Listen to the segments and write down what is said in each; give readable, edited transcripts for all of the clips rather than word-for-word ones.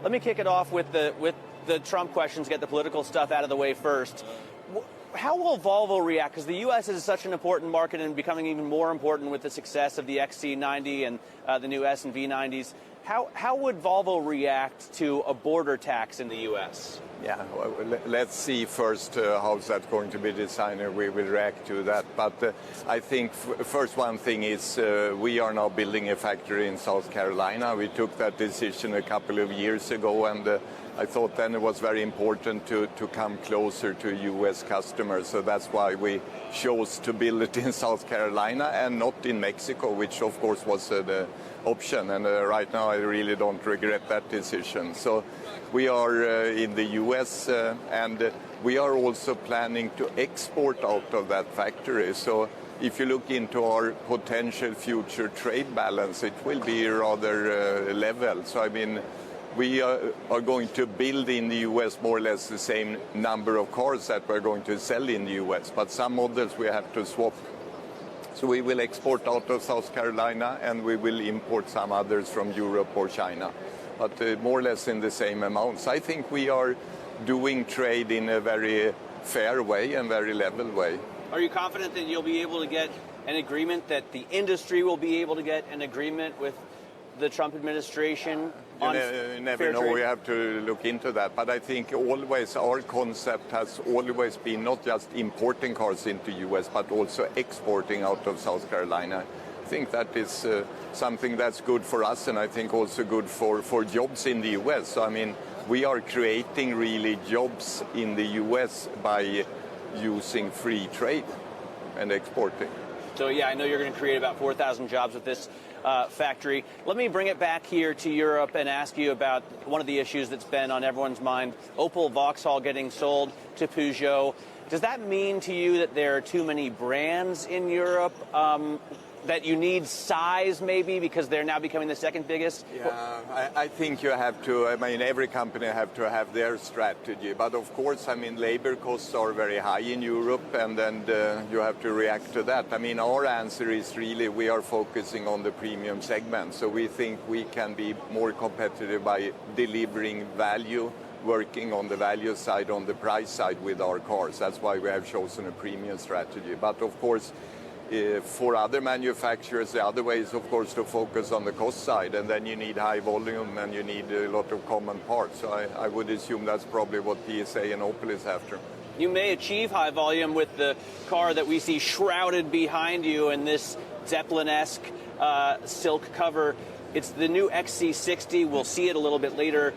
Let me kick it off with the Trump questions, get the political stuff out of the way first. How will Volvo react? Because the U.S. is such an important market and becoming even more important with the success of the XC90 and the new S and V90s. How would Volvo react to a border tax in the U.S.? Yeah, well, let's see first how's that going to be designed, and we will react to that. But I think first one thing is we are now building a factory in South Carolina. We took that decision a couple of years ago, and I thought then it was very important to come closer to U.S. customers. So that's why we chose to build it in South Carolina and not in Mexico, which of course was the option. And right now I really don't regret that decision. So we are in the U.S. And we are also planning to export out of that factory. So if you look into our potential future trade balance, it will be rather level. So I mean, we are going to build in the U.S. more or less the same number of cars that we're going to sell in the U.S., but some models we have to swap. So we will export out of South Carolina and we will import some others from Europe or China, but more or less in the same amounts. I think we are doing trade in a very fair way and very level way. Are you confident that you'll be able to get an agreement, that the industry will be able to get an agreement with the Trump administration? You never know. We have to look into that. But I think always our concept has always been not just importing cars into U.S., but also exporting out of South Carolina. I think that is something that's good for us, and I think also good for jobs in the U.S. So, I mean, we are creating really jobs in the U.S. by using free trade and exporting. So, yeah, I know you're going to create about 4,000 jobs with this factory. Let me bring it back here to Europe and ask you about one of the issues that's been on everyone's mind, Opel Vauxhall getting sold to Peugeot. Does that mean to you that there are too many brands in Europe, that you need size maybe because they're now becoming the second biggest? Yeah, I think you have to, I mean, every company have to have their strategy. But of course, I mean, labor costs are very high in Europe, and then you have to react to that. I mean, our answer is really we are focusing on the premium segment. So we think we can be more competitive by delivering value, working on the value side, on the price side with our cars. That's why we have chosen a premium strategy. But of course, for other manufacturers, the other way is, of course, to focus on the cost side, and then you need high volume and you need a lot of common parts. So I would assume that's probably what PSA and Opel is after. You may achieve high volume with the car that we see shrouded behind you in this Zeppelin-esque silk cover. It's the new XC60. We'll see it a little bit later.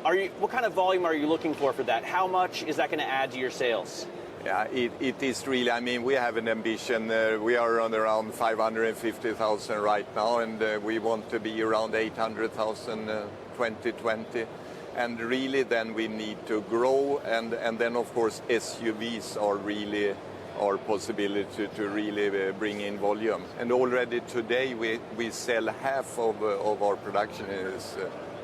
What kind of volume are you looking for that? How much is that going to add to your sales? Yeah, it is really, I mean, we have an ambition. We are on around 550,000 right now, and we want to be around 800,000 2020. And really then we need to grow, and then of course SUVs are really our possibility to really bring in volume. And already today we sell half of our production is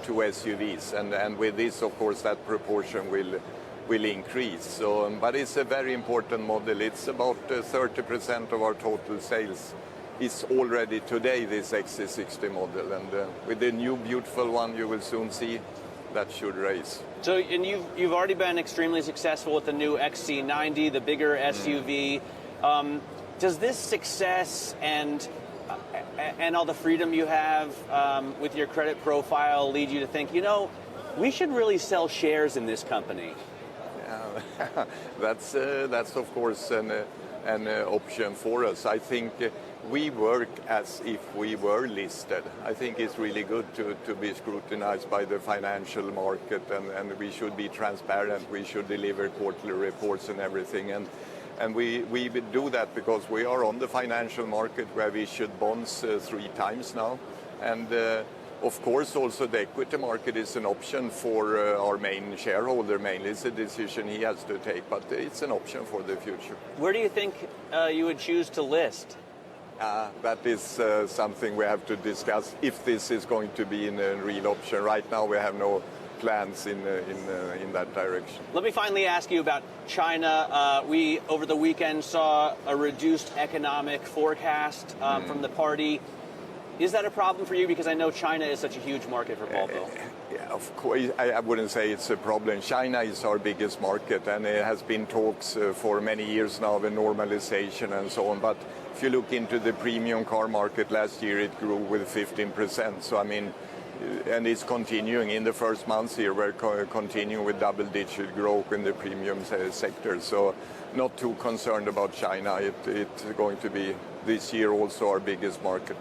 to SUVs, and with this, of course, that proportion will increase. So, but it's a very important model. It's about 30% of our total sales is already today this XC60 model, and with the new beautiful one you will soon see that should raise. So, and you've already been extremely successful with the new XC90, the bigger SUV. Does this success and all the freedom you have with your credit profile lead you to think, you know, we should really sell shares in this company? That's of course an option for us. I think we work as if we were listed. I think it's really good to be scrutinized by the financial market, and we should be transparent. We should deliver quarterly reports and everything. And we do that because we are on the financial market where we issued bonds 3 times now. And of course, also the equity market is an option for our main shareholder. Mainly, it's a decision he has to take, but it's an option for the future. Where do you think you would choose to list? That is something we have to discuss if this is going to be in a real option. Right now, we have no plans in that direction. Let me finally ask you about China. We, over the weekend, saw a reduced economic forecast from the party. Is that a problem for you? Because I know China is such a huge market for Volvo. Yeah, Of course, I wouldn't say it's a problem. China is our biggest market, and there has been talks for many years now of a normalization and so on. But if you look into the premium car market last year, it grew with 15%. So, I mean, and it's continuing. In the first months here, we're continuing with double-digit growth in the premium sector. So not too concerned about China. It's going to be this year also our biggest market.